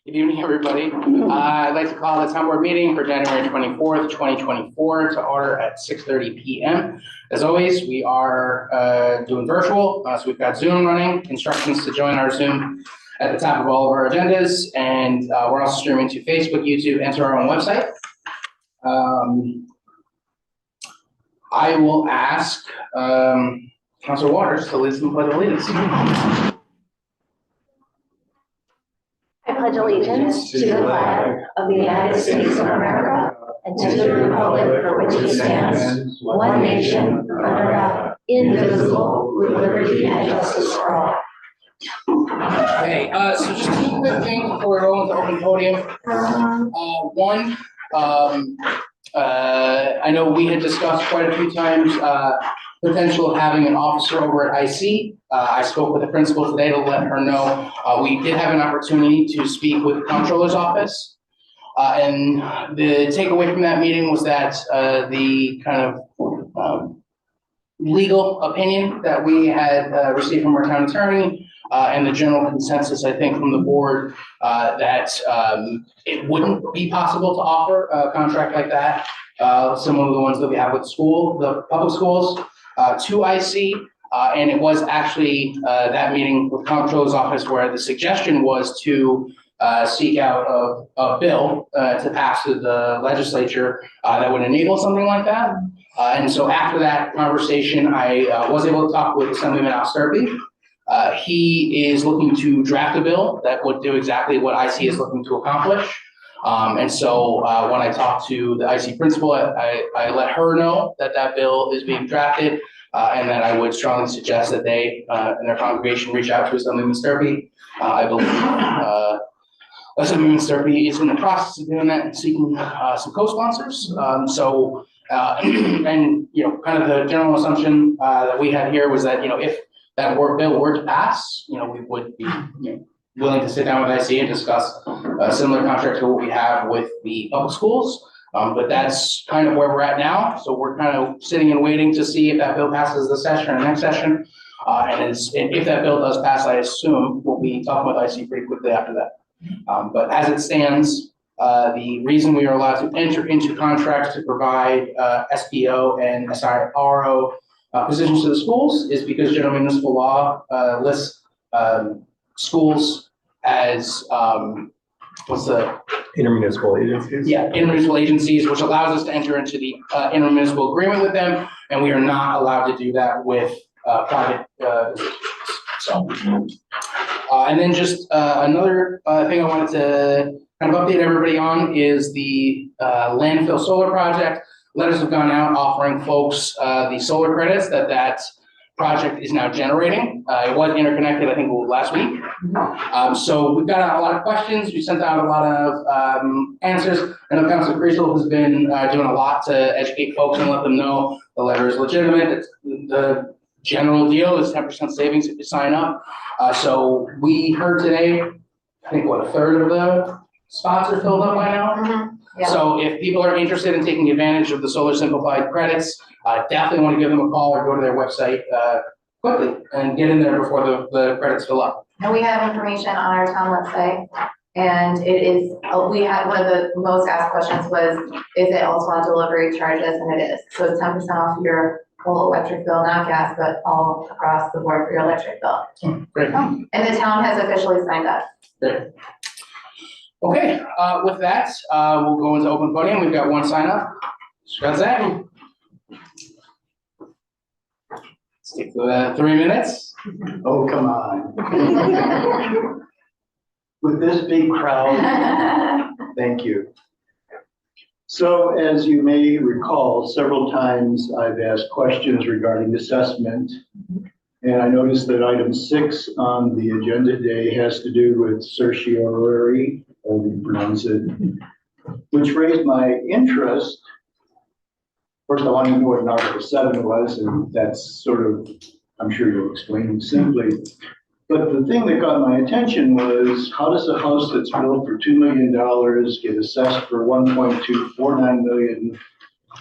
Good evening, everybody. I'd like to call the town board meeting for January 24th, 2024 to order at 6:30 p.m. As always, we are doing virtual, so we've got Zoom running, instructions to join our Zoom at the top of all of our agendas, and we're also streaming to Facebook, YouTube, and to our own website. I will ask Councilor Waters to lead us in the Pledge of Allegiance. I pledge allegiance to the flag of the United States of America and to the republic for which it stands, one nation, under God, indivisible, with liberty and justice for all. Okay, so just two quick things before we go into open podium. One, I know we had discussed quite a few times potential of having an officer over at IC. I spoke with the principal today to let her know we did have an opportunity to speak with the comptroller's office. And the takeaway from that meeting was that the kind of legal opinion that we had received from our town attorney and the general consensus, I think, from the board that it wouldn't be possible to offer a contract like that, similar to the ones that we have with the public schools, to IC. And it was actually that meeting with comptroller's office where the suggestion was to seek out a bill to pass to the legislature that would enable something like that. And so after that conversation, I was able to talk with Assemblyman Al Sturpey. He is looking to draft a bill that would do exactly what IC is looking to accomplish. And so when I talked to the IC principal, I let her know that that bill is being drafted and that I would strongly suggest that they and their congregation reach out to Assemblyman Sturpey. I believe Assemblyman Sturpey is in the process of doing that and seeking some co-sponsors. And you know, kind of the general assumption that we had here was that, you know, if that bill were to pass, you know, we would be willing to sit down with IC and discuss a similar contract to what we have with the public schools. But that's kind of where we're at now. So we're kind of sitting and waiting to see if that bill passes this session or next session. And if that bill does pass, I assume we'll be talking with IC pretty quickly after that. But as it stands, the reason we are allowed to enter into contracts to provide SPO and SIRO positions to the schools is because general municipal law lists schools as what's the intermunicipal agencies? Yeah, intermunicipal agencies, which allows us to enter into the intermunicipal agreement with them, and we are not allowed to do that with private so. And then just another thing I wanted to kind of update everybody on is the landfill solar project. Letters have gone out offering folks the solar credits that project is now generating. It was interconnected, I think, last week. So we've got a lot of questions. We sent out a lot of answers. I know Councilor Creasel has been doing a lot to educate folks and let them know the letter is legitimate. The general deal is 10% savings if you sign up. So we heard today, I think, what, a third of the spots are filled up by now? Mm-hmm. Yeah. So if people are interested in taking advantage of the solar simplified credits, definitely want to give them a call or go to their website quickly and get in there before the credits fill up. And we have information on our town website, and it is, we had one of the most asked questions was, is it also on delivery charges? And it is. So it's 10% off your whole electric bill, not gas, but all across the board for your electric bill. Great. And the town has officially signed up. Great. Okay, with that, we'll go into open podium. We've got one sign up. Shazam. Stick to 3 minutes. Oh, come on. With this big crowd, thank you. So as you may recall, several times I've asked questions regarding assessment. And I noticed that item 6 on the agenda today has to do with certiorari, or we pronounce it, which raised my interest. First, I wanted to know what Article 7 was, and that's sort of, I'm sure you'll explain simply. But the thing that got my attention was, how does a house that's built for $2 million get assessed for 1.249 million,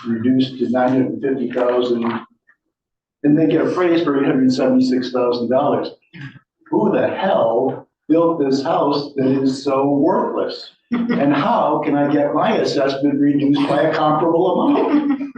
reduced to 950,000, and they get appraised for $876,000? Who the hell built this house that is so worthless? And how can I get my assessment reduced by a comparable amount?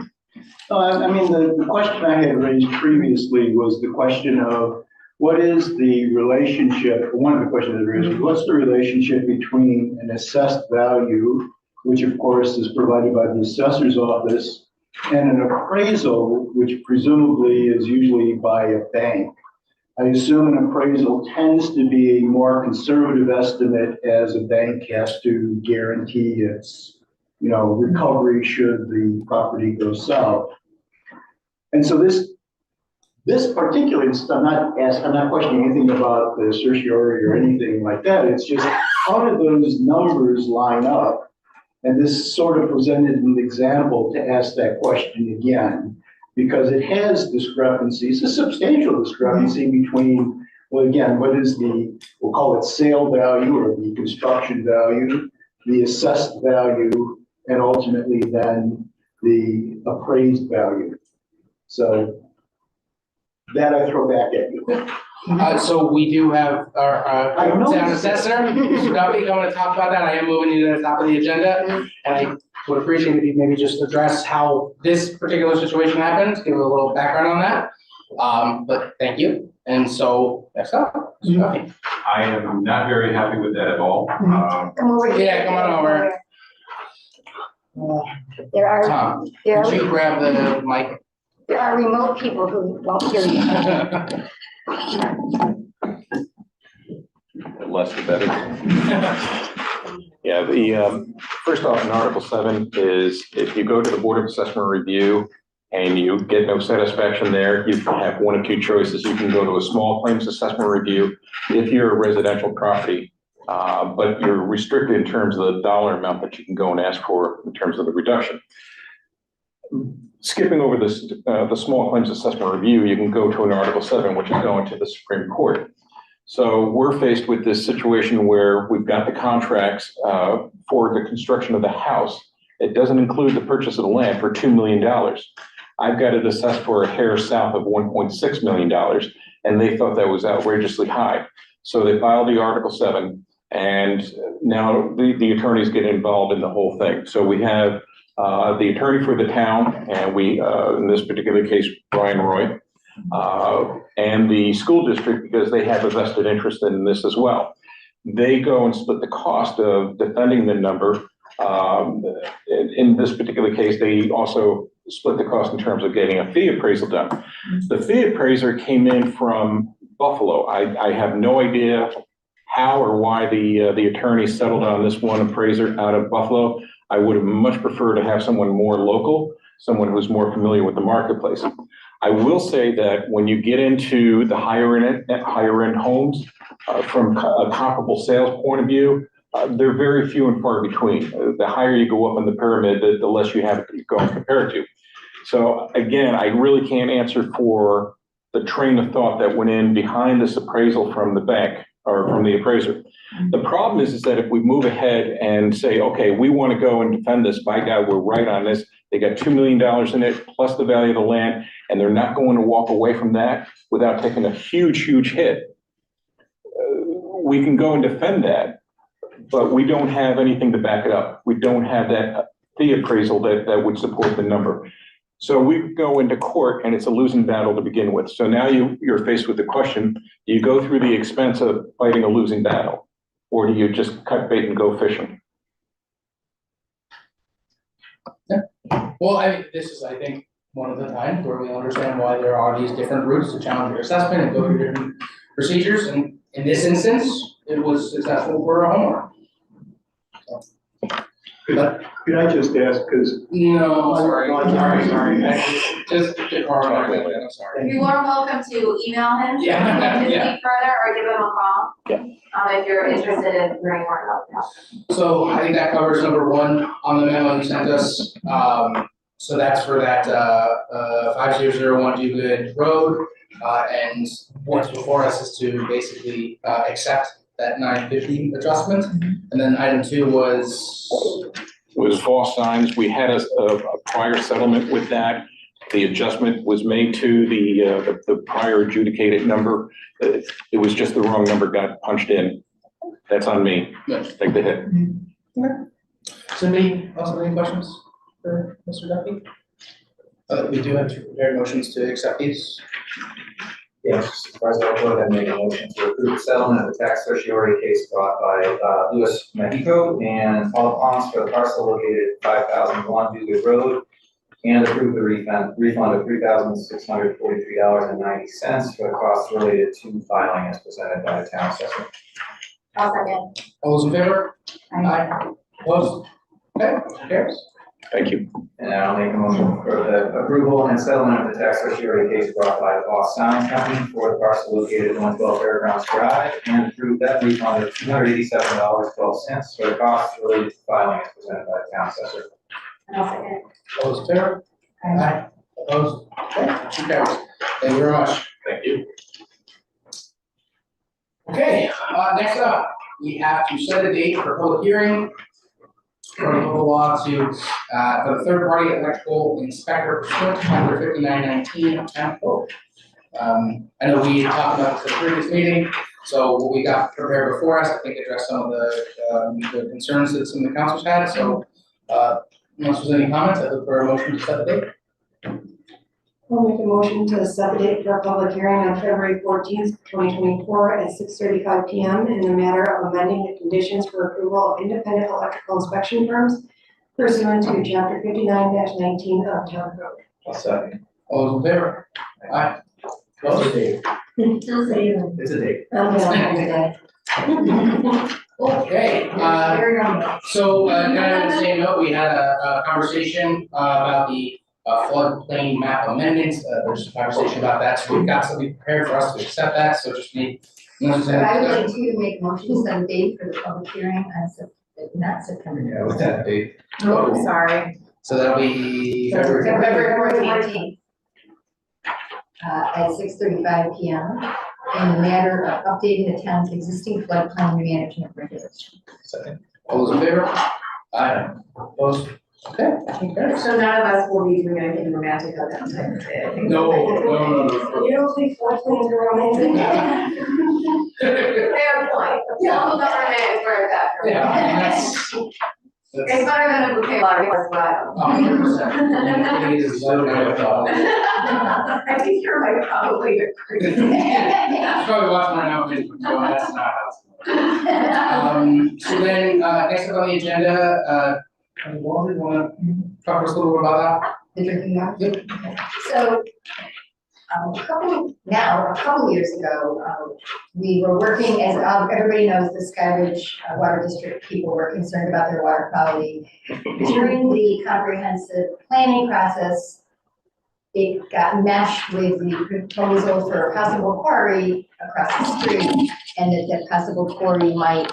I mean, the question I had raised previously was the question of what is the relationship, one of the questions I raised was what's the relationship between an assessed value, which of course is provided by the assessor's office, and an appraisal, which presumably is usually by a bank. I assume an appraisal tends to be a more conservative estimate as a bank has to guarantee its, recovery should the property go south. And so this particular, I'm not questioning anything about the certiorari or anything like that. It's just how do those numbers line up? And this sort of presented an example to ask that question again, because it has discrepancies, a substantial discrepancy between, well, again, what is we'll call it sale value or the construction value, the assessed value, and ultimately then the appraised value. So that I throw back at you. So we do have our I know. town assessor, Mr. Duffy, going to talk about that. I am moving you to the top of the agenda. And I would appreciate if you maybe just address how this particular situation happened, give a little background on that. But thank you. And so, next up, Mr. Duffy. I am not very happy with that at all. Come over here. Yeah, come on over. There are, Tom, there could are, you grab the mic? there are remote people who won't hear you. The less the better. Yeah, first off, in Article 7 is if you go to the Board of Assessment Review and you get no satisfaction there, you can have one of two choices. You can go to a small claims assessment review if you're a residential property, but you're restricted in terms of the dollar amount that you can go and ask for in terms of the reduction. Skipping over this, the small claims assessment review, you can go to an Article 7, which is going to the Supreme Court. So we're faced with this situation where we've got the contracts for the construction of the house. It doesn't include the purchase of the land for $2 million. I've got it assessed for a hair south of $1.6 million, and they thought that was outrageously high. So they filed the Article 7, and now the attorneys get involved in the whole thing. So we have the attorney for the town, and we, in this particular case, Brian Roy, and the school district, because they have a vested interest in this as well. They go and split the cost of defending the number. In this particular case, they also split the cost in terms of getting a fee appraisal done. The fee appraiser came in from Buffalo. I have no idea how or why the attorney settled on this one appraiser out of Buffalo. I would have much preferred to have someone more local, someone who's more familiar with the marketplace. I will say that when you get into the higher end homes, from a comparable sales point of view, they're very few and far between. The higher you go up in the pyramid, the less you have to go and compare it to. So again, I really can't answer for the train of thought that went in behind this appraisal from the bank or from the appraiser. The problem is that if we move ahead and say, okay, we want to go and defend this, by God, we're right on this. They got $2 million in it, plus the value of the land, and they're not going to walk away from that without taking a huge, huge hit. We can go and defend that, but we don't have anything to back it up. We don't have that fee appraisal that would support the number. So we go into court and it's a losing battle to begin with. So now you're faced with the question, do you go through the expense of fighting a losing battle, or do you just cut bait and go fishing? Well, this is, I think, one of the times where we understand why there are these different routes to challenge your assessment and go through different procedures. And in this instance, it was successful for a homeowner. Could I just ask, because No, sorry. Sorry. Just defer on that, I'm sorry. You are welcome to email him. Yeah, To yeah. speak further or give him a call. Yeah. If you're interested in learning more about that. So I think that covers number one on the memo you sent us. So that's for that 5001 Do Good Road. And what's before us is to basically accept that 950 adjustment. And then item 2 was false signs. We had a prior settlement with that. The adjustment was made to the prior adjudicated number. It was just the wrong number got punched in. That's on me. Yes. Take the hit. Does anybody else have any questions for Mr. Duffy? We do have two prepared motions to accept these. Yes, Mr. President, I'll go ahead and make a motion to approve the settlement of the tax certiorari case brought by Louis Mexico and Paul Ponce for the parcel located at 5001 Duguid Road, and approve the refund of $3,643.90 for the costs related to filing as presented by the town assessor. I'll second. All those in favor? Aye. Opposed? Okay, carries. Thank you. And I'll make a motion for the approval and settlement of the tax certiorari case brought by the Boss Signs Company for the parcel located at 112 Fairgrounds Drive, and approve that refund of $287.12 for the costs related to filing as presented by the town assessor. I'll second. All those in favor? Aye. Opposed? Okay, motion carries. Thank you very much. Thank you. Okay, next up, we have to set a date for public hearing for local law to, for the third party electrical inspector pursuant to chapter 5919 of town code. I know we talked about this at the previous meeting, so what we got prepared before us, I think addressed some of the concerns that some of the councils had, so, unless there's any comments, I look for a motion to set the date. I'll make a motion to set the date for a public hearing on February 14th, 2024 at 6:35 PM in the matter of amending the conditions for approval of independent electrical inspection firms pursuant to chapter 59-19 of town code. I'll second. All those in favor? Aye. It's a Opposed? date. It's a date. Okay, so, kind of on the same note, we had a conversation about the floodplain map amendments. There's a conversation about that, so we've got something prepared for us to accept that, so just need. I would like to make a motion to set a date for the public hearing on not September. Yeah, with that date. Oh, sorry. So that'll be February. February 14th. At 6:35 PM in the matter of updating the town's existing floodplain management regulations. Second. All those in favor? Aye. Opposed? Okay. Okay. So none of us will be doing anything romantic on that type of day. I think. No. You don't think floodplains are romantic? Fair point. Local government is where it's at. Yeah, I mean, that's. It's better than a bouquet of flowers, but. 100%. It is so good. I think you're like probably the crazy. Probably watching right now, but that's not how it's. So then, next up on the agenda, Walter, you wanna talk to us a little bit about The drinking water? Yep. So, a couple years ago, we were working, as everybody knows, the Skyridge Water District people were concerned about their water quality. During the comprehensive planning process, it got meshed with the proposal for a possible quarry across the street, and that possible quarry might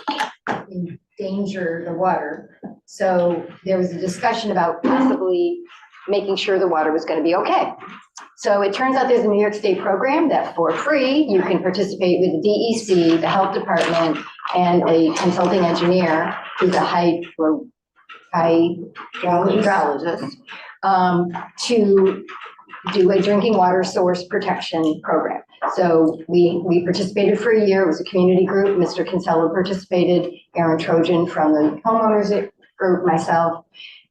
endanger the water. So there was a discussion about possibly making sure the water was going to be okay. So it turns out there's a New York State program that for free, you can participate with the DEC, the health department, and a consulting engineer who's a hydrologist, to do a drinking water source protection program. So we participated for a year. It was a community group. Mr. Kinsella participated, Aaron Trojan from the homeowners group, myself,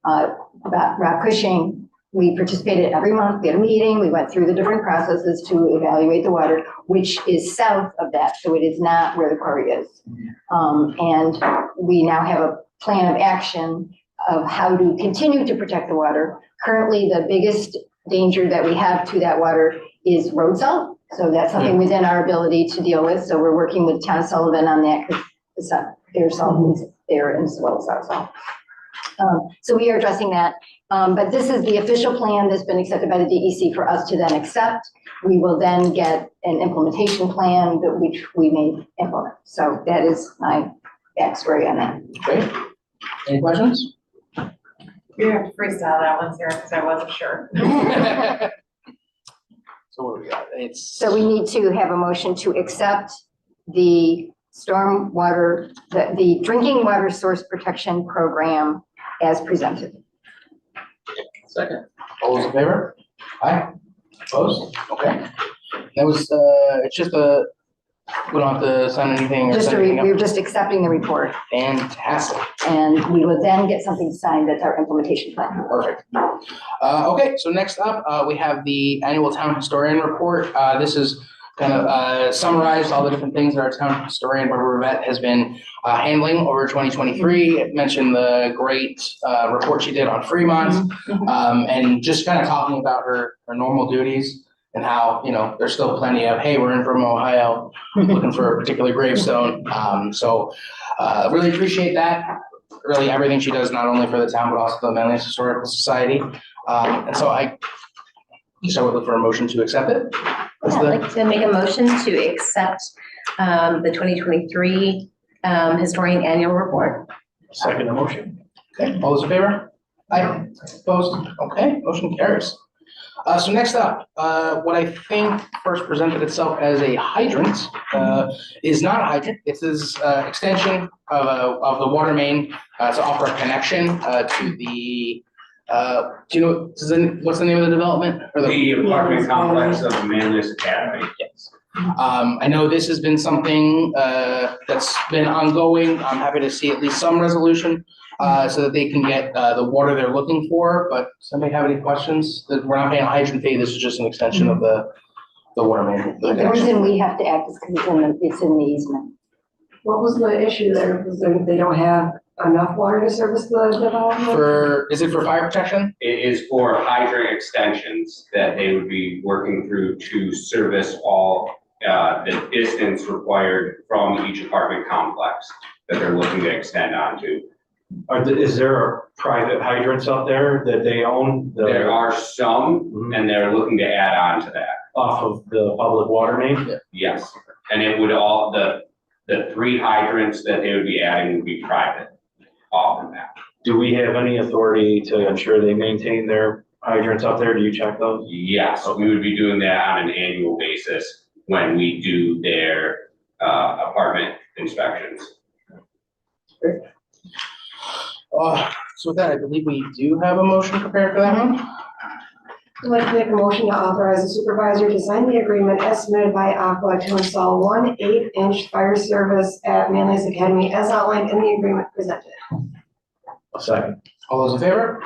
Rob Cushing. We participated every month. We had a meeting. We went through the different processes to evaluate the water, which is south of that. So it is not where the quarry is. And we now have a plan of action of how to continue to protect the water. Currently, the biggest danger that we have to that water is road salt. So that's something within our ability to deal with. So we're working with Town of Sullivan on that because their salt is there as well as our salt. So we are addressing that. But this is the official plan that's been accepted by the DEC for us to then accept. We will then get an implementation plan that which we may implement. So that is my backstory on that. Okay. Any questions? You have to freestyle that one, Sarah, because I wasn't sure. So what do we got? It's. So we need to have a motion to accept the stormwater, the drinking water source protection program as presented. Second. All those in favor? Aye. Opposed? Okay. That was, it's just We don't have to sign anything or Just send anything we're up? just accepting the report, Fantastic. and we will then get something signed. That's our implementation plan. Perfect. Okay, so next up, we have the annual town historian report. This is kind of summarized all the different things that our town historian, Barbara Rivette, has been handling over 2023. It mentioned the great report she did on Fremont, and just kind of talking about her normal duties and how, you know, there's still plenty of, hey, we're in from Ohio, looking for a particular gravestone. So really appreciate that. Really everything she does, not only for the town, but also the Manlius Historical Society. And so I would look for a motion to accept it. I'd like to make a motion to accept the 2023 Historian Annual Report. Second motion. Okay, all those in favor? Aye. Opposed? Okay, motion carries. So next up, what I think first presented itself as a hydrant is not a hydrant. It is extension of the water main to offer a connection to the, do you know, what's the name of the development? Or The apartment complex of Manlius Academy. Yes. I know this has been something that's been ongoing. I'm happy to see at least some resolution so that they can get the water they're looking for. But does anybody have any questions? That we're not paying a hydrant fee. This is just an extension of the water main. The reason we have to act is because it's in the easement. What was the issue there? Was they don't have enough water to service the development? Is it for fire protection? It is for hydrant extensions that they would be working through to service all the distance required from each apartment complex that they're looking to extend onto. Is there private hydrants out there that they own? There are some, and they're looking to add on to that. Off of the public water main? Yes, and it would all, the 3 hydrants that they would be adding would be private off of that. Do we have any authority to ensure they maintain their hydrants out there? Do you check those? Yes, we would be doing that on an annual basis when we do their apartment inspections. So with that, I believe we do have a motion prepared for that one. I'd like to make a motion to authorize the supervisor to sign the agreement as submitted by Aqua to install 1 8-inch fire service at Manlius Academy as outlined in the agreement presented. A second. All those in favor?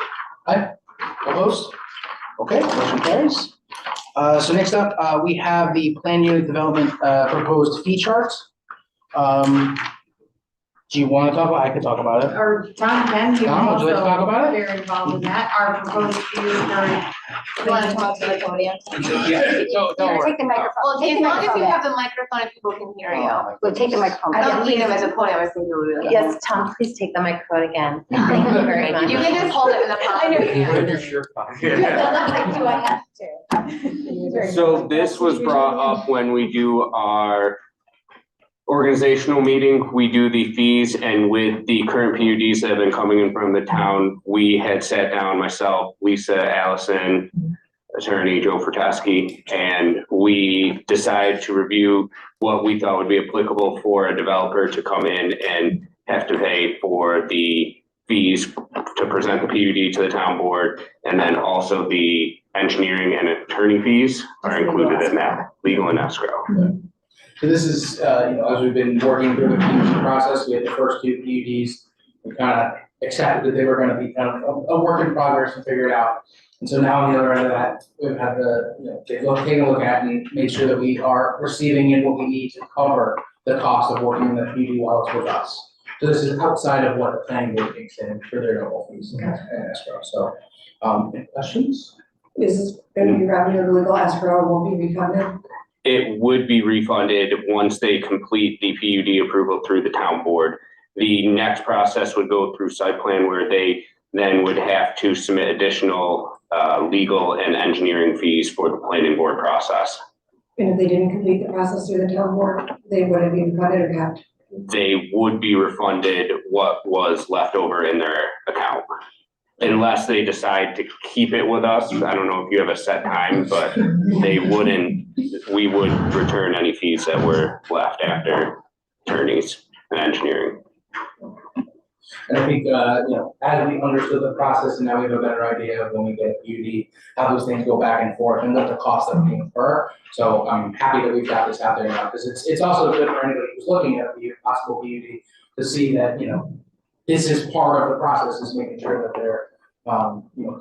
Aye. Opposed? Okay, motion carries. So next up, we have the plan unit development proposed fee chart. Do you want to talk about it? I can talk about it. Or Tom can, you Tom, would you like to talk about it? Very involved in that, our proposed fees for. You wanna talk to the podium? Yeah, don't worry. Take the microphone. Well, Take as the long as you microphone have back. the microphone and people can hear you. We'll take the microphone. I back. don't need him as a podium, I was thinking we would. Yes, Tom, please take the microphone again. Thank you very much. You can just hold it in the palm of your hand. Do I have to? So this was brought up when we do our organizational meeting. We do the fees, and with the current PUDs that have been coming in from the town, we had sat down, myself, Lisa, Allison, attorney Joe Fertaski, and we decided to review what we thought would be applicable for a developer to come in and have to pay for the fees to present the PUD to the town board, and then also the engineering and attorney fees are included in that, legal and escrow. So this is, as we've been working through the PUD process, we had the first 2 PUDs. We kind of accepted that they were going to be kind of a work in progress and figure it out. And so now on the other end of that, we've had taken a look at and make sure that we are receiving in what we need to cover the cost of working in the PUD while it's with us. So this is outside of what the planning board takes in for their normal fees and escrow. So, any questions? Is this going to be revenue or legal escrow and won't be refunded? It would be refunded once they complete the PUD approval through the town board. The next process would go through site plan, where they then would have to submit additional legal and engineering fees for the planning board process. And if they didn't complete the process through the town board, they wouldn't be refunded or kept? They would be refunded what was left over in their account, unless they decide to keep it with us. I don't know if you have a set time, but they wouldn't, we would return any fees that were left after attorneys and engineering. And I think, as we understood the process and now we have a better idea of when we get a PUD, how those things go back and forth and what the cost of being incur. So I'm happy that we've got this out there now, because it's also good for anybody who's looking at the possible PUD to see that, this is part of the process, is making sure that they're,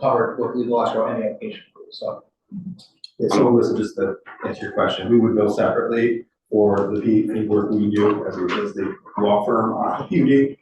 covered with legal escrow and the application. So. Yeah, so Melissa, just to answer your question, we would bill separately for the PUD work we do as the law firm on the PUD.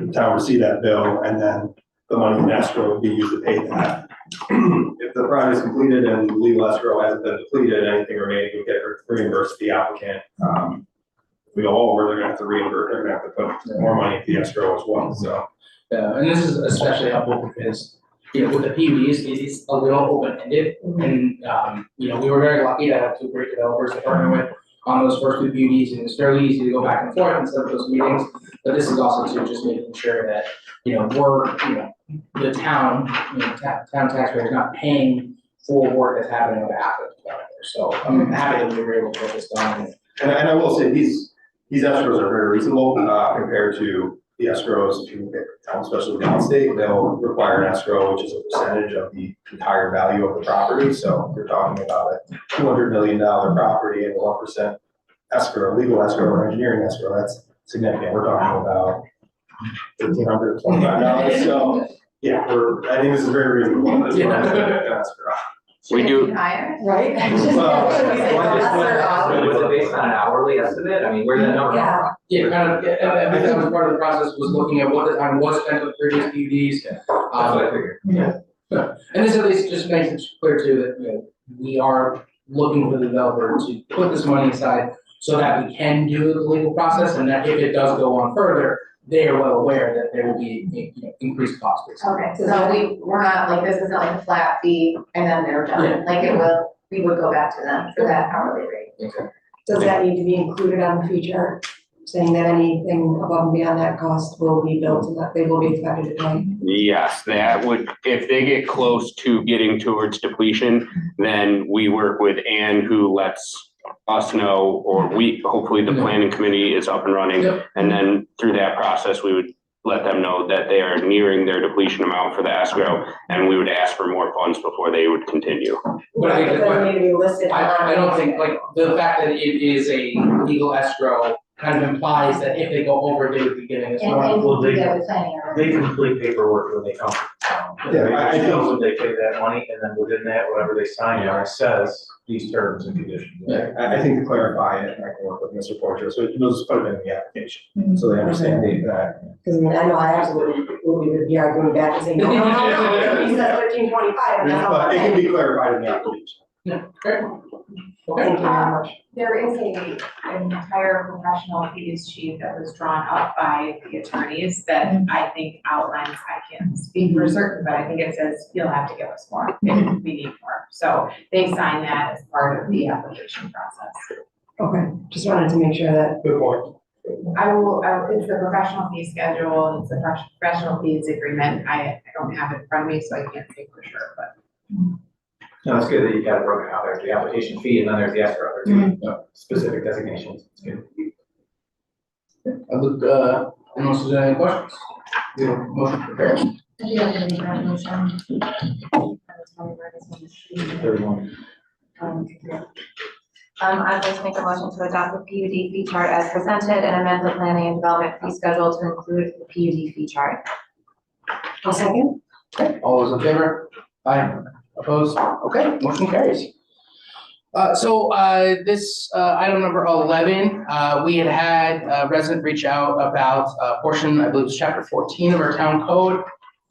The town would see that bill, and then the money in escrow would be used to pay that. If the project is completed and legal escrow hasn't been depleted, anything remaining would get reimbursed the applicant. If we go over, they're gonna have to reimburse, they're gonna have to put more money into the escrow as well, so. And this is especially helpful because, with the PUDs, it is a little open-ended. And, we were very lucky to have two great developers to partner with on those first two PUDs, and it's fairly easy to go back and forth instead of those meetings. But this is also to just making sure that, we're, the town, town taxpayers not paying for work that's happening on behalf of the developer. So I'm happy that we were able to get this done. And I will say, these escrows are very reasonable, compared to the escrows, if you look at town, especially downstate, they'll require an escrow, which is a percentage of the entire value of the property. So you're talking about a $200 million property and 1% escrow, legal escrow or engineering escrow, that's significant. We're talking about $1,525. So yeah, I think this is very reasonable. Escrow. We do. Higher? Right? Was it based on an hourly estimate? I mean, where did that number come from? Yeah, kind of, I think that was part of the process, was looking at what the time was spent with previous PUDs. That's what I figured. And this at least just makes it clear too that, we are looking for the developer to put this money aside so that we can do the legal process, and that if it does go on further, they are well aware that there will be, increased costs. Okay, so we're not, like, this isn't like a flat fee and then they're Yeah. done, like we would go back to them for that hourly rate. Does that need to be included on the fee chart, saying that anything above and beyond that cost will be billed and that they will be expected to pay? Yes, that would, if they get close to getting towards depletion, then we work with Ann, who lets us know, or hopefully the planning committee is up and running. Yep. And then through that process, we would let them know that they are nearing their depletion amount for the escrow, and we would ask for more funds before they would continue. But I think Does that need to be listed? I don't think, like, the fact that it is a legal escrow kind of implies that if they go over, they would be getting us more. And Well, we they- do that with planning. They complete paperwork when they come to town. Yeah, I They know they pay that money, and then within that, whatever they sign, it says these terms and conditions. Yeah. I think to clarify it, I can work with Mr. Porter, so we'll just put it in the application, so they understand that. Because I know I absolutely would be arguing back and saying, no, he says 1325, and that's all But I'm it can saying. be clarified in the application. Yeah, great. Thank you very much. There is an entire professional fees sheet that was drawn up by the attorneys that I think outlines, I can't speak for certain, but I think it says you'll have to give us more if we need more. So they sign that as part of the application process. Okay, just wanted to make sure that, Good point. It's the professional fee schedule, it's the professional fees agreement. I don't have it in front of me, so I can't say for sure, but. No, it's good that you got it broken out. There's the application fee and then there's the escrow, there's two specific designations. It's good. I look, unless there's any questions, we have a motion prepared. I do have any resolution. Everyone. I'd like to make a motion to adopt the PUD fee chart as presented and amend the planning and development fee schedule to include the PUD fee chart. I'll second. Okay, all those in favor? Aye. Opposed? Okay, motion carries. This, item number 11, we had a resident reach out about a portion, I believe it's chapter 14 of our town code.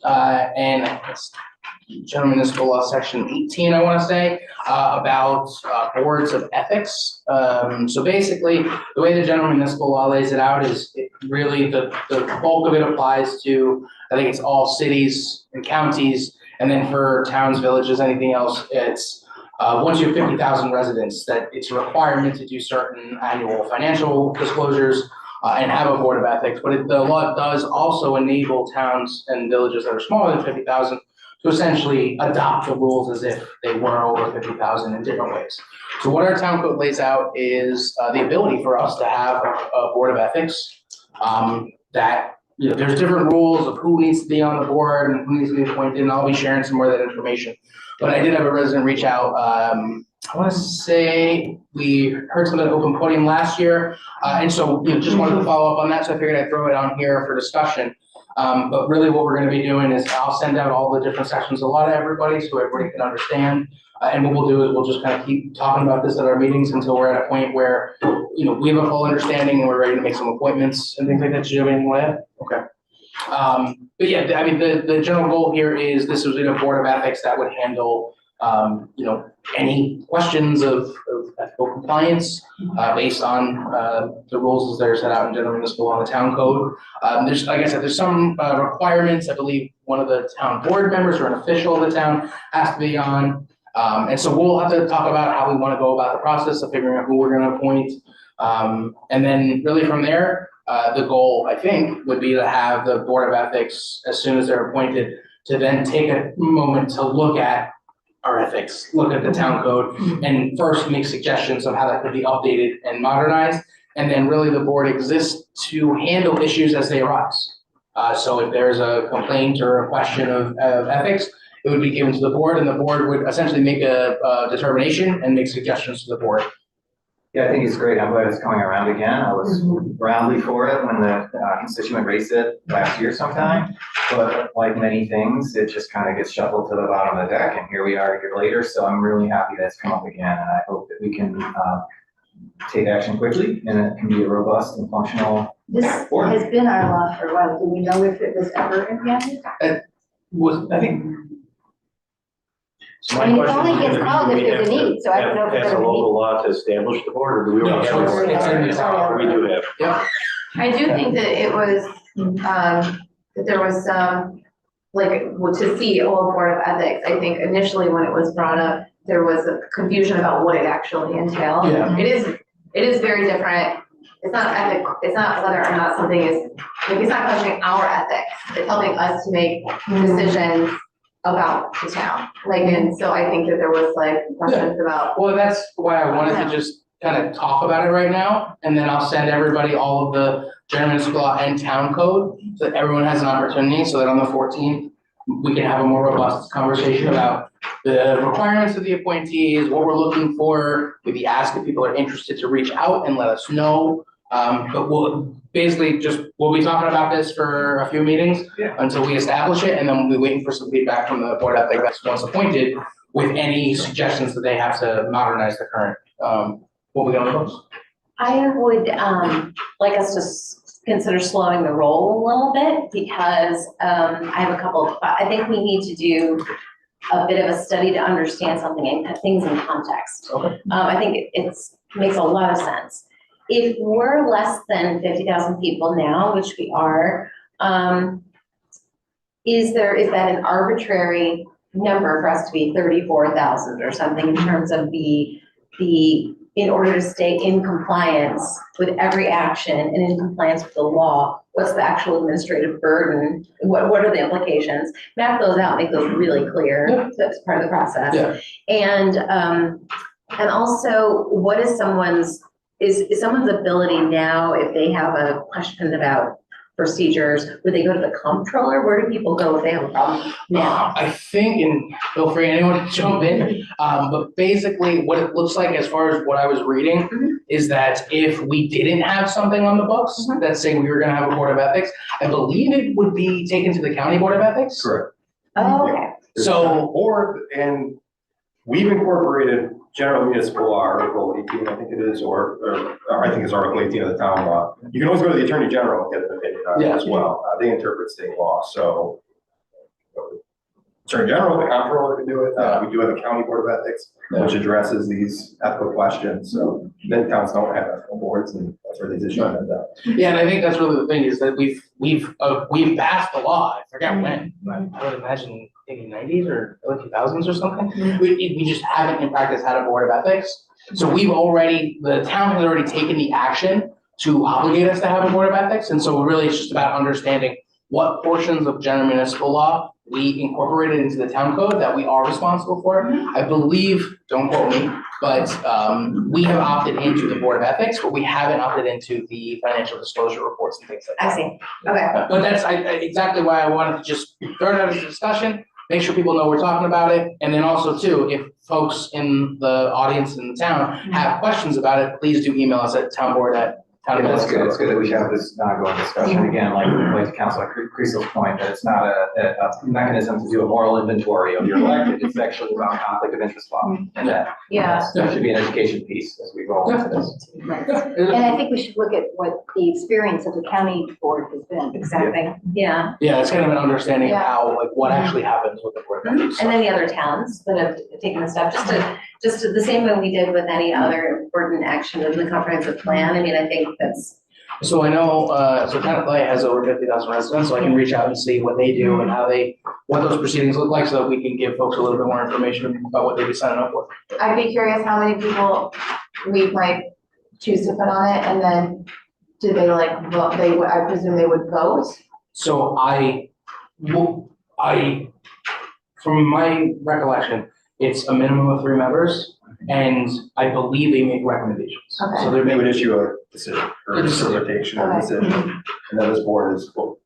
And it's general municipal law section 18, I want to say, about boards of ethics. So basically, the way the general municipal law lays it out is it really, the bulk of it applies to, I think it's all cities and counties. And then for towns, villages, anything else, it's once you have 50,000 residents, that it's a requirement to do certain annual financial disclosures and have a board of ethics. But the law does also enable towns and villages that are smaller than 50,000 to essentially adopt the rules as if they were over 50,000 in different ways. So what our town code lays out is the ability for us to have a board of ethics that there's different rules of who needs to be on the board and who needs to be appointed, and I'll be sharing some more of that information. But I did have a resident reach out, I wanna say we heard something at open podium last year. And so, just wanted to follow up on that, so I figured I'd throw it on here for discussion. But really what we're gonna be doing is I'll send out all the different sections, a lot of everybody, so everybody can understand. And what we'll do is we'll just kind of keep talking about this at our meetings until we're at a point where, we have a full understanding and we're ready to make some appointments and things like that. Do you have anything like that? Okay. But yeah, I mean, the general goal here is this was in a board of ethics that would handle, any questions of ethical compliance, based on, the rules as they're set out in general municipal law and the town code. There's, like I said, there's some, requirements. I believe one of the town board members or an official of the town has to be on. And so we'll have to talk about how we want to go about the process of figuring out who we're going to appoint. And then really from there, the goal, I think, would be to have the Board of Ethics, as soon as they're appointed, to then take a moment to look at our ethics, look at the town code, and first make suggestions on how that could be updated and modernized. And then really the board exists to handle issues as they arise. So if there's a complaint or a question of ethics, it would be given to the board, and the board would essentially make a determination and make suggestions to the board. Yeah, I think it's great. I'm glad it's coming around again. I was roundly for it when the constituent raised it last year sometime. But like many things, it just kind of gets shuffled to the bottom of the deck, and here we are a year later. So I'm really happy that's come up again, and I hope that we can take action quickly and it can be a robust and functional This board. has been our law for a while. Do we know if it was ever implemented? I think, So I my mean, it question only is, gets do called we if there's a have to need, so I don't know if pass it's a ever local law to establish the board, or do we No, already so have? one? it's in the- We do have. yeah, I do think that it was, that there was some, to see a board of ethics, I think initially when it was brought up, there was a confusion about what it actually entailed. Yeah. It is very different. It's not ethical, it's not whether or not something is, it's not questioning our ethics. It's helping us to make decisions about the town. And so I think that there was questions about. well, that's why I wanted to just kind of talk about it right now, and then I'll send everybody all of the general municipal law and town code, so that everyone has an opportunity, so that on the 14th, we can have a more robust conversation about the requirements of the appointees, what we're looking for, maybe ask if people are interested to reach out and let us know. But we'll basically we'll be talking about this for a few meetings until we establish it, and then we'll be waiting for some feedback from the board of ethics once appointed with any suggestions that they have to modernize the current, what we gonna propose. I would like us to consider slowing the roll a little bit because I have a couple, I think we need to do a bit of a study to understand something and things in context. Okay. I think it makes a lot of sense. If we're less than 50,000 people now, which we are, is that an arbitrary number for us to be 34,000 or something in terms of in order to stay in compliance with every action and in compliance with the law, what's the actual administrative burden? What are the implications? Map those out, make those really clear. So that's part of the process. Yeah. And also, what is someone's ability now, if they have a question about procedures, would they go to the comptroller? Where do people go if they have a problem now? I think, and feel free anyone to jump in, but basically what it looks like as far as what I was reading is that if we didn't have something on the books that say we were gonna have a board of ethics, I believe it would be taken to the county board of ethics. Correct. Oh, okay. So, And we've incorporated general municipal law, Article 18, I think it is, or I think it's Article 18 of the town law. You can always go to the Attorney General and get an opinion on it as well. They interpret state law, so. Attorney General, the comptroller can do it. We do have a county board of ethics, which addresses these ethical questions. So many towns don't have ethical boards, and that's where these issues end up. yeah, and I think that's really the thing is that we've passed the law. I forget when, but I would imagine maybe 90s or early 2000s or something. We just haven't in practice had a board of ethics. So the town has already taken the action to obligate us to have a board of ethics. And so really it's just about understanding what portions of general municipal law we incorporated into the town code that we are responsible for. I believe, don't quote me, but we have opted into the Board of Ethics, but we haven't opted into the financial disclosure reports and things like that. I see, okay. But that's exactly why I wanted to just throw it out as a discussion, make sure people know we're talking about it. And then also too, if folks in the audience in the town have questions about it, please do email us at townboard@town. That's good. It's good that we have this ongoing discussion again, like to Councilor Creasel's point, that it's not a mechanism to do a moral inventory of your elected. It's actually about conflict of interest law. And that should be an education piece as we roll into this. Right. And I think we should look at what the experience of the county board has been. Exactly, yeah. Yeah, it's kind of an understanding of Yeah. how, like, what actually happens with the Board of Ethics. And then the other towns that have taken the step, just the same way we did with any other important action in the comprehensive plan. I mean, I think that's. So I know, so Town Clay has over 50,000 residents, so I can reach out and see what they do and how what those proceedings look like, so that we can give folks a little bit more information about what they'd be signing up for. I'd be curious how many people we might choose to put on it, and then do they like vote, I presume they would vote? So from my recollection, it's a minimum of 3 members, and I believe they make recommendations. Okay. So they're They would making, issue a decision or a interpretation of a decision, and then this board is, well,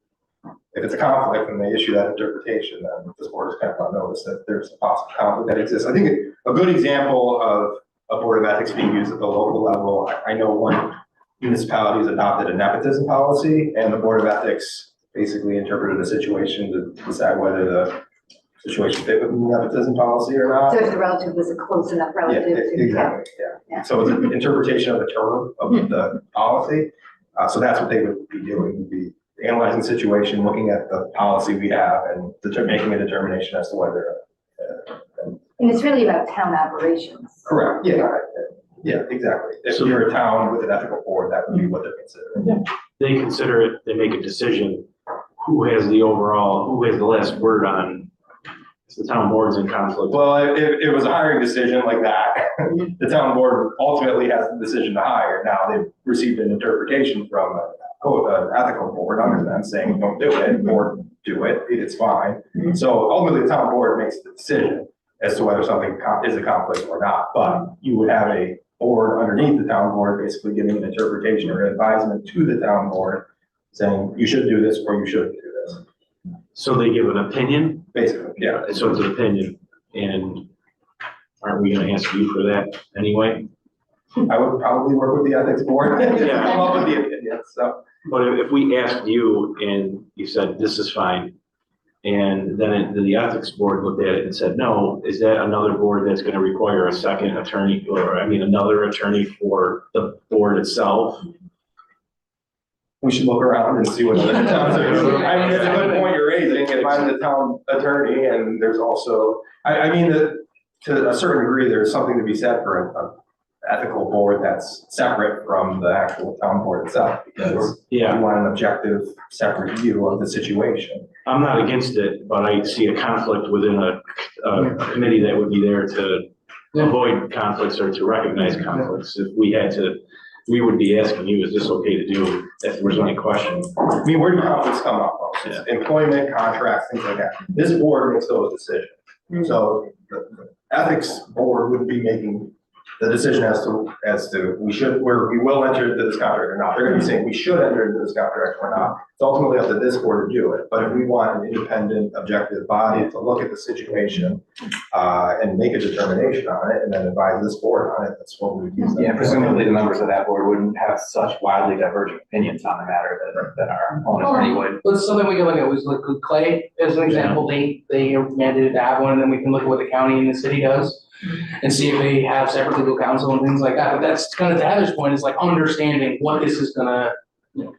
if it's a conflict and they issue that interpretation, then this board is kind of on notice that there's a possible conflict that exists. I think a good example of a board of ethics being used at the local level, I know one municipality has adopted a nepotism policy, and the board of ethics basically interpreted the situation to decide whether the situation fit with the nepotism policy or not. So if the relative was a close enough Yeah, relative to. exactly, yeah. So it's an interpretation of the term of the policy. So that's what they would be doing, would be analyzing the situation, looking at the policy we have and making a determination as to whether. And it's really about town operations. Correct, yeah, exactly. If you're a town with an ethical board, that would be what they're considering. They consider it, they make a decision, who has the last word on, if the town board's in conflict. Well, if it was a hiring decision like that, the town board ultimately has the decision to hire. Now, they've received an interpretation from an ethical board under them saying, don't do it, or do it, it's fine. So ultimately, the town board makes the decision as to whether something is a conflict or not. But you would have a board underneath the town board basically giving an interpretation or advisement to the town board saying, you should do this or you shouldn't do this. So they give an opinion? Basically, yeah. So it's an opinion, and aren't we gonna ask you for that anyway? I would probably work with the ethics board to Yeah. come up with the opinion, so. But if we asked you and you said, this is fine, and then the ethics board looked at it and said, no, is that another board that's gonna require a second attorney, another attorney for the board itself? We should look around and see what other towns are doing. I mean, it's a good point you're raising. If I'm the town attorney and there's also, I mean, to a certain degree, there's something to be said for an ethical board that's separate from the actual town board itself. Because you want an objective, separate view of the situation. I'm not against it, but I see a conflict within a committee that would be there to avoid conflicts or to recognize conflicts. If we had to, we would be asking you, is this okay to do, if there was any question? I mean, where do conflicts come up from? It's employment, contracts, things like that. This board makes those decisions. So the ethics board would be making the decision as to we will enter into this contract or not. They're gonna be saying we should enter into this contract or not. It's ultimately up to this board to do it. But if we want an independent, objective body to look at the situation and make a determination on it and then advise this board on it, that's what we would use. Yeah, presumably the members of that board wouldn't have such widely divergent opinions on the matter that our own attorney would. But something we can look at was like with Clay, as an example, they are mandated to have one, and then we can look at what the county and the city does and see if they have separate legal counsel and things like that. But that's kind of to Heather's point, is like understanding what this is gonna,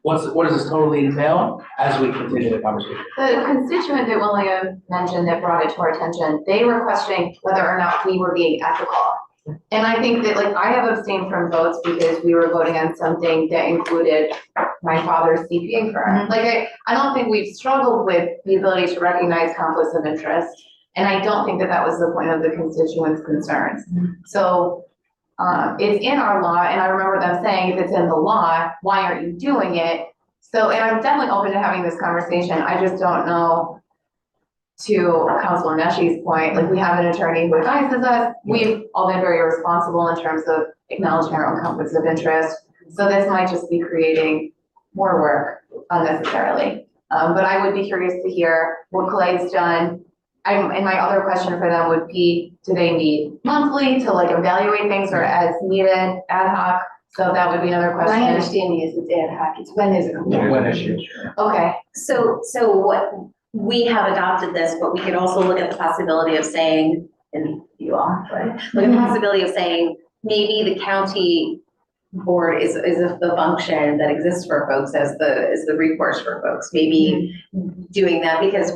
what does this totally entail as we continue the conversation. The constituent that William mentioned that brought it to our attention, they were questioning whether or not we were being ethical. And I think that, like, I have abstained from votes because we were voting on something that included my father's CPA firm. Like, I don't think we've struggled with the ability to recognize conflicts of interest. And I don't think that was the point of the constituents' concerns. So it's in our law, and I remember them saying, if it's in the law, why aren't you doing it? So, and I'm definitely open to having this conversation, I just don't know, to Councilor Neshi's point, like, we have an attorney who advises us, we've all been very responsible in terms of acknowledging our own conflicts of interest, so this might just be creating more work unnecessarily. But I would be curious to hear what Clay's done. And my other question for them would be, do they meet monthly to like evaluate things or as needed, ad hoc? So that would be another My question. understanding is it's ad hoc, it's when there's a complaint. When issue. Okay, So what, we have adopted this, but we could also look at the possibility of saying, and you all, right? Look at the possibility of saying, maybe the county board is the function that exists for folks as the recourse for folks. Maybe doing that, because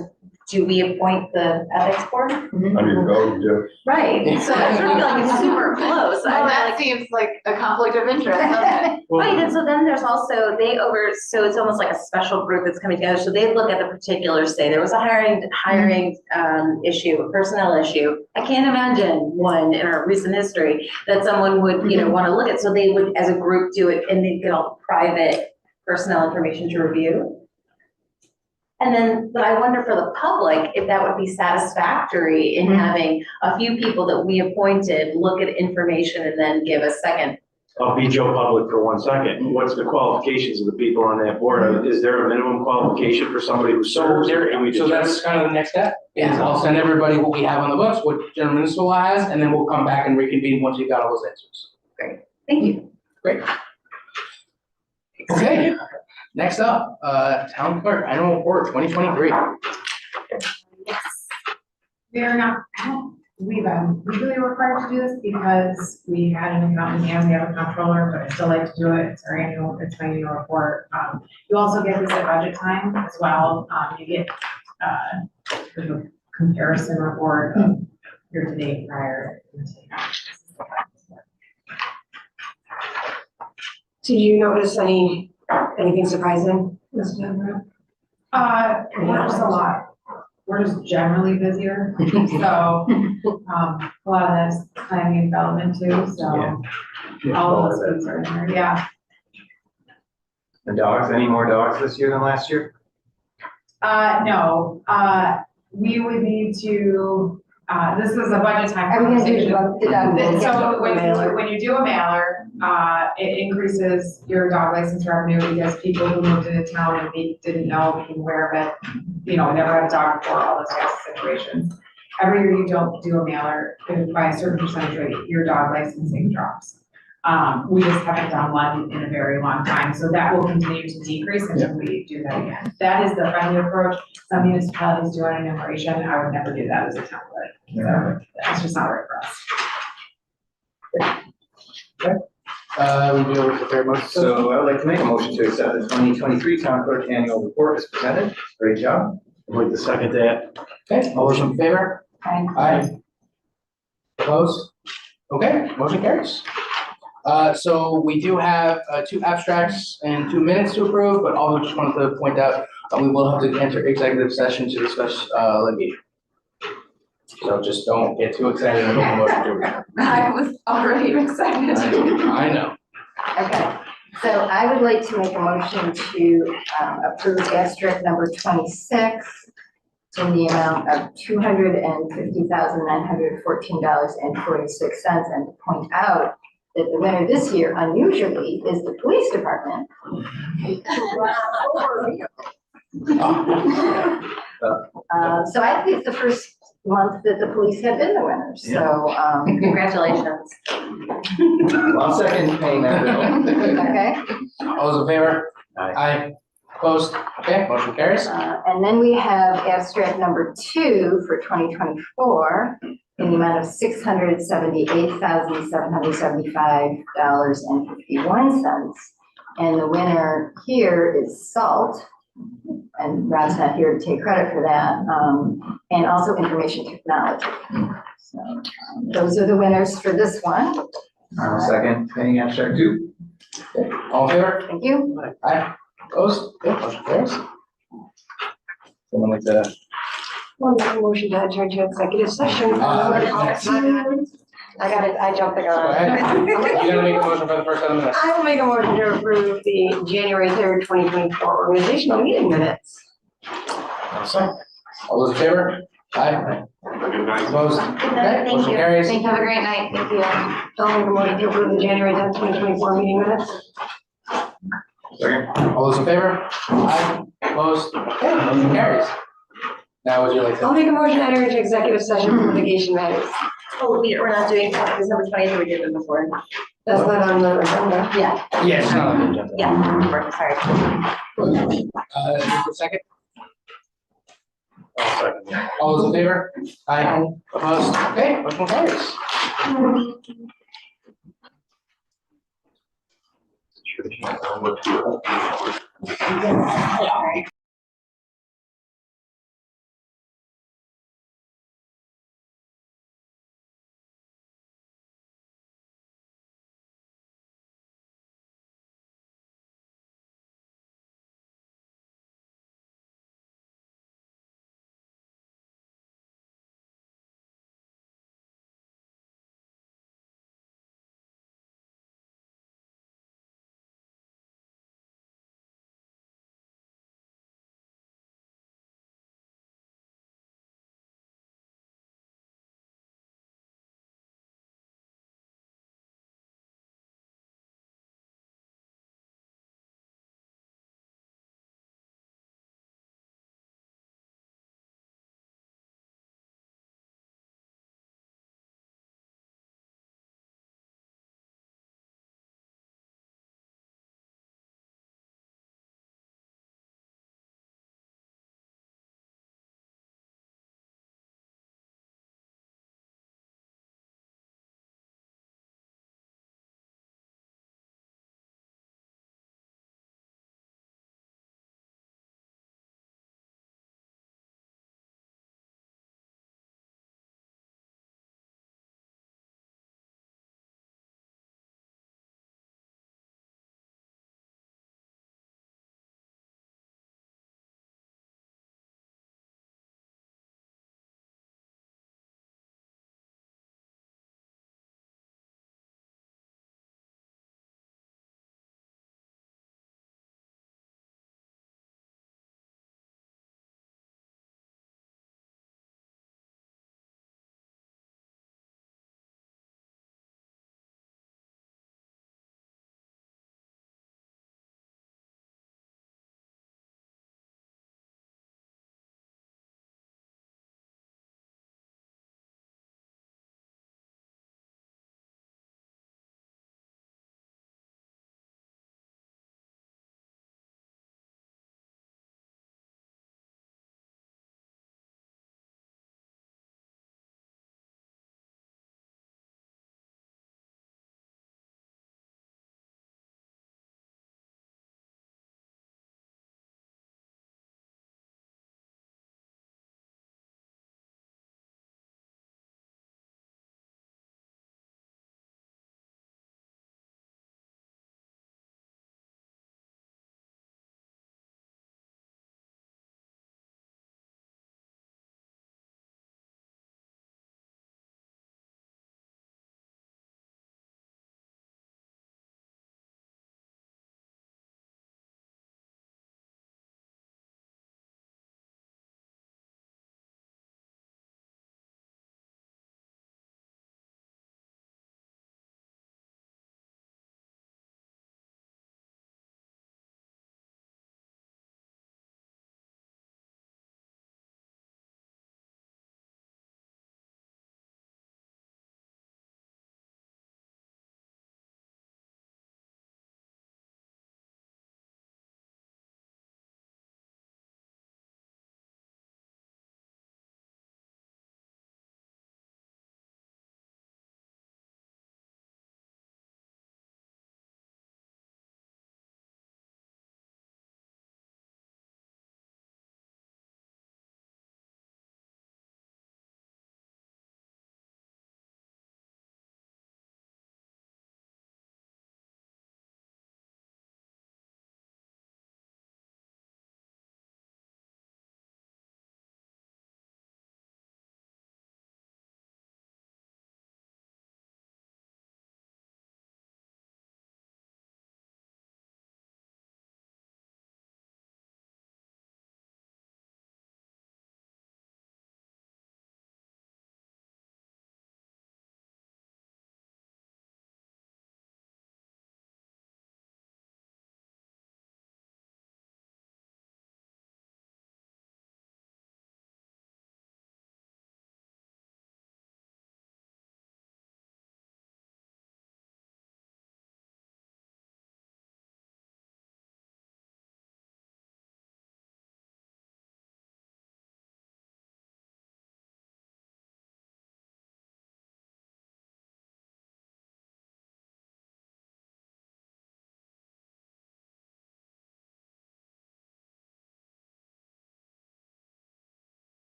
do we appoint the ethics board? I mean, go, do. Right, so I sort of feel like it's super close. well, I that feel like seems like a conflict of interest, doesn't it? Right, and so then there's also, so it's almost like a special group that's coming together, so they look at the particulars, say there was a hiring issue, a personnel issue. I can't imagine one in our recent history that someone would, want to look at, so they would, as a group, do it, and they get all the private personnel information to review. And then, but I wonder for the public, if that would be satisfactory in having a few people that we appointed look at information and then give a second. I'll be Joe Public for 1 second. What's the qualifications of the people on that board? Is there a minimum qualification for somebody who serves there? And we So that's kind of the next step, is I'll send everybody what we have on the books, what General Municipal has, and then we'll come back and reconvene once we've got all those answers. Thank you. Great. Okay, next up, Town Clerk, Annual Report 2023. We are not, I don't believe I'm legally required to do this because we had an accountant and we have a comptroller, but I still like to do it. It's my annual report. You also get this at budget time as well. You get, sort of a comparison report of year to date prior. Did you notice anything surprising, Ms. Deborah? We're just a lot. We're just generally busier, so, a lot of that's planning and development too, so all of those things are in there, yeah. The dogs, any more dogs this year than last year? No, we would need to, this is a budget time Are we gonna do conversation. So mailer? when you do a mailer, it increases your dog license revenue because people who moved into town and they didn't know, became aware of it, never had a dog before, all those types of situations. Every year you don't do a mailer, and by a certain percentage rate, your dog licensing drops. We just haven't done one in a very long time, so that will continue to decrease until we do that again. That is the friendly approach. Some municipalities do an enumeration. I would never do that as a town clerk. So that's just not right for us. We'll be able to prepare motion. So I would like to make a motion to accept the 2023 Town Clerk Annual Report as presented. Great job. I'd like to second that. Okay, all those in favor? Aye. Opposed? Okay, motion carries. So we do have 2 abstracts and 2 minutes to approve, but also just wanted to point out, we will have to enter executive session to discuss litigation. So just don't get too excited and make a motion to approve. I was already excited. I know. Okay, so I would like to make a motion to approve abstract number 26 in the amount of $250,914.46, and to point out that the winner this year unusually is the police department. So I think it's the first month that the police have been the winners, so, Congratulations. I'll second paying that bill. okay. All those in favor? Aye. Aye. Opposed? Okay, motion carries. And then we have abstract number 2 for 2024 in the amount of $678,775.51. And the winner here is SALT, and Rob's not here to take credit for that, and also information technology. So those are the winners for this one. I'll second paying abstract 2. All in favor? Thank you. Aye. Opposed? Okay, motion carries. Someone like that. One motion to enter into executive session. I got it, I jumped the gun. Go ahead. You gotta make a motion for the first set of minutes. I will make a motion to approve the January 3rd, 2024 organizational meeting minutes. All those in favor? Aye. Opposed? Okay, motion carries. Thank you, have a great night, thank you. I'll make a motion to approve the January 10th, 2024 meeting minutes. All those in favor? Aye. Opposed? Okay, motion carries. Now, would you like I'll to? make a motion to enter into executive session for litigation matters. Oh, we're not doing December 20th, we did them before. That's not on the agenda. Yeah, Yes, no, on the agenda. yeah, sorry. Second? All those in favor? Aye. Opposed? Okay, motion carries.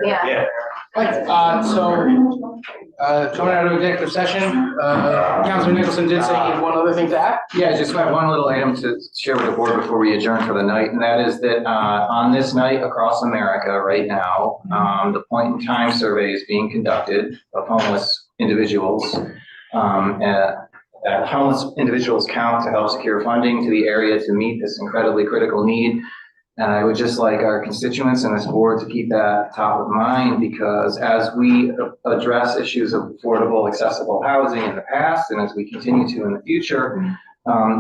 Yeah. Right, coming out of executive session, Councilman Nicholson did say he had one other thing to add. Yeah, I just have one little item to share with the board before we adjourn for the night, and that is that on this night across America right now, the point in time survey is being conducted of homeless individuals. Homeless individuals count to help secure funding to the area to meet this incredibly critical need. And I would just like our constituents and this board to keep that top of mind, because as we address issues of affordable, accessible housing in the past, and as we continue to in the future,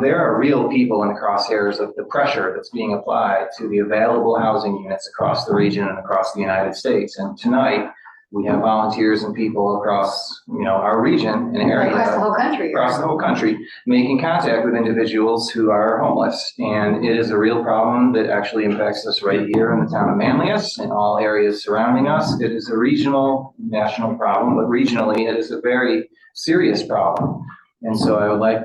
there are real people in the crosshairs of the pressure that's being applied to the available housing units across the region and across the United States. And tonight, we have volunteers and people across, our region and area. Across the whole country. Across the whole country, making contact with individuals who are homeless. And it is a real problem that actually impacts us right here in the town of Manlius and all areas surrounding us. It is a regional, national problem, but regionally it is a very serious problem. And so I would like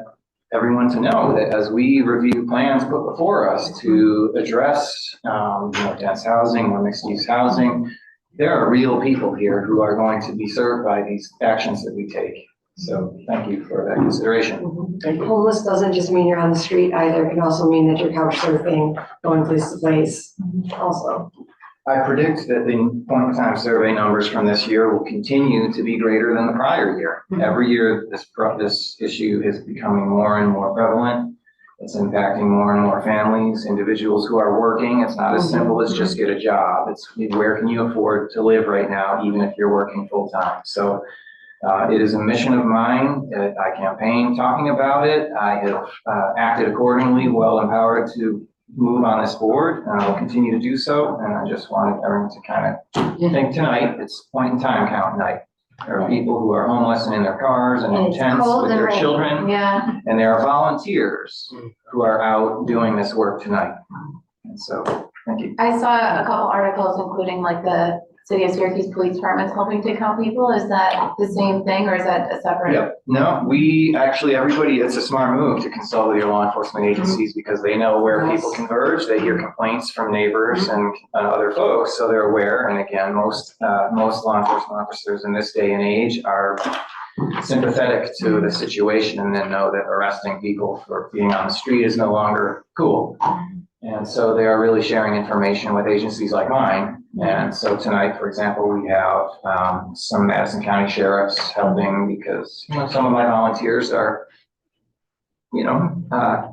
everyone to know that as we review plans put before us to address, dense housing or mixed use housing, there are real people here who are going to be served by these actions that we take. So thank you for that consideration. Homeless doesn't just mean you're on the street either. It can also mean that you're couch surfing, going place to place also. I predict that the point in time survey numbers from this year will continue to be greater than the prior year. Every year, this issue is becoming more and more prevalent. It's impacting more and more families, individuals who are working. It's not as simple as just get a job. It's where can you afford to live right now, even if you're working full time. So it is a mission of mine. I campaign talking about it. I have acted accordingly, well empowered to move on this board, and I will continue to do so. And I just wanted everyone to kind of think tonight, it's point in time count night. There are people who are homeless and in their cars and in it's tents cold with and their rainy. children. Yeah. And there are volunteers who are out doing this work tonight. And so, thank you. I saw a couple articles, including like the City of Syracuse Police Department's helping to count people. Is that the same thing, or is that a separate? Yep, no, we actually, everybody, it's a smart move to consult with your law enforcement agencies because they know where people converge. They hear complaints from neighbors and other folks, so they're aware. And again, most law enforcement officers in this day and age are sympathetic to the situation and then know that arresting people for being on the street is no longer cool. And so they are really sharing information with agencies like mine. And so tonight, for example, we have some Madison County sheriffs helping because some of my volunteers are,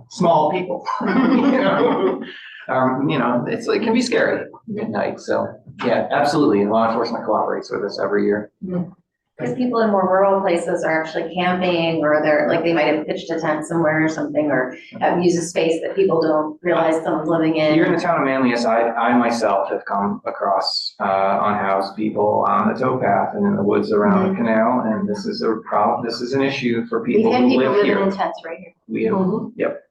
small people. It can be scary at night. So yeah, absolutely. And law enforcement cooperates with us every year. Because people in more rural places are actually camping, or they might have pitched a tent somewhere or something, or have used a space that people don't realize someone's living in. Here in the town of Manlius, I myself have come across unhoused people on the towpath and in the woods around the canal, and this is a problem. This is an issue for We've people had who people live living here. in tents right here. We have, yep,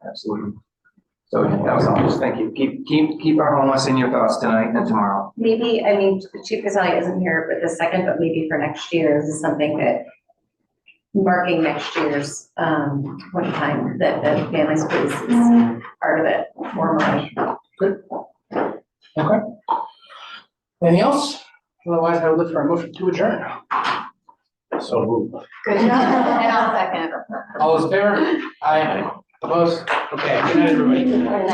absolutely. So that was all. Just thank you. Keep our homeless in your thoughts tonight and tomorrow. Maybe, Chief Casale isn't here for the second, but maybe for next year, this is something that marking next year's point in time that the family space is part of it formally. Okay. Anything else? Otherwise, I would look for a motion to adjourn. So moved. Good job. And I'll second. All those in favor? Aye. Opposed? Okay, good night, everybody.